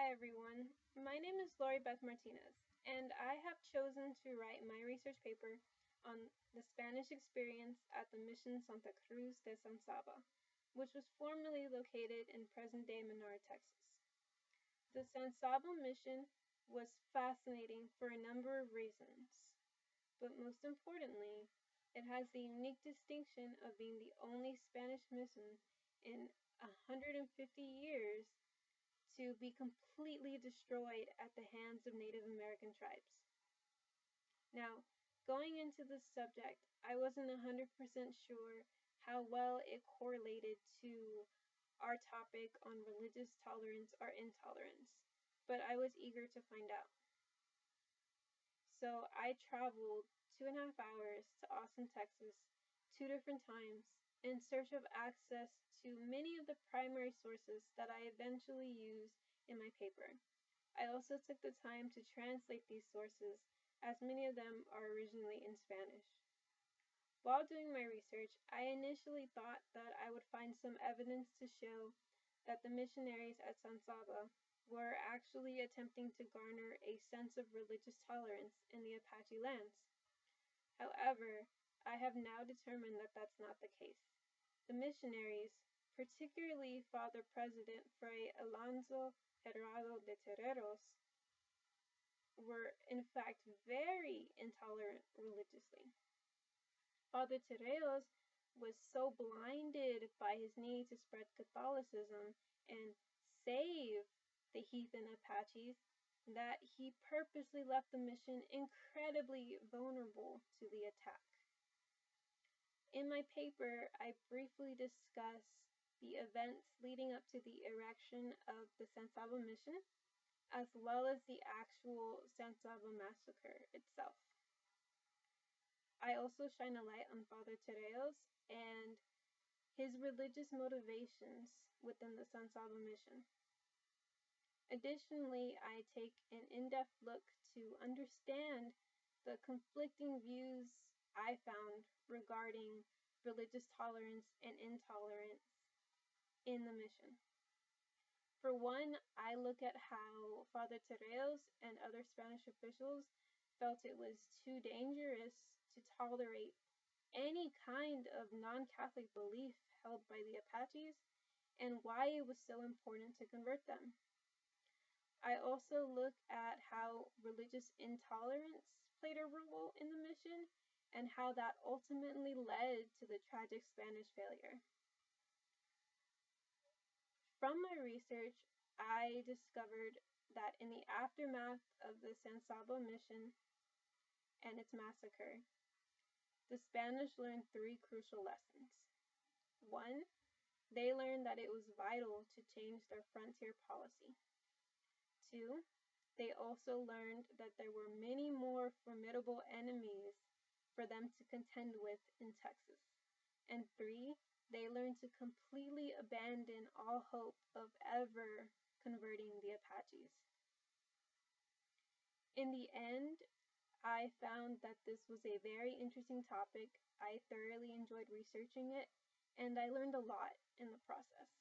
Hi everyone, my name is Lori Beth Martinez, and I have chosen to write my research paper on the Spanish experience at the Mission Santa Cruz de San Saba, which was formerly located in present-day Menard, Texas. The San Saba mission was fascinating for a number of reasons, but most importantly, it has the unique distinction of being the only Spanish mission in 150 years to be completely destroyed at the hands of Native American tribes. Now, going into this subject, I wasn't 100% sure how well it correlated to our topic on religious tolerance or intolerance, but I was eager to find out. So I traveled 2.5 hours to Austin, Texas, 2 different times, in search of access to many of the primary sources that I eventually used in my paper. I also took the time to translate these sources, as many of them are originally in Spanish. While doing my research, I initially thought that I would find some evidence to show that the missionaries at San Saba were actually attempting to garner a sense of religious tolerance in the Apache lands. However, I have now determined that that's not the case. The missionaries, particularly Father President Fray Alonso Gerardo de Terreros, were in fact very intolerant religiously. Father Terreros was so blinded by his need to spread Catholicism and save the heathen Apaches that he purposely left the mission incredibly vulnerable to the attack. In my paper, I briefly discuss the events leading up to the erection of the San Saba mission, as well as the actual San Saba massacre itself. I also shine a light on Father Terreros and his religious motivations within the San Saba mission. Additionally, I take an in-depth look to understand the conflicting views I found regarding religious tolerance and intolerance in the mission. For one, I look at how Father Terreros and other Spanish officials felt it was too dangerous to tolerate any kind of non-Catholic belief held by the Apaches, and why it was so important to convert them. I also look at how religious intolerance played a role in the mission, and how that ultimately led to the tragic Spanish failure. From my research, I discovered that in the aftermath of the San Saba mission and its massacre, the Spanish learned 3 crucial lessons. 1, they learned that it was vital to change their frontier policy. 2, they also learned that there were many more formidable enemies for them to contend with in Texas. And 3, they learned to completely abandon all hope of ever converting the Apaches. In the end, I found that this was a very interesting topic. I thoroughly enjoyed researching it, and I learned a lot in the process.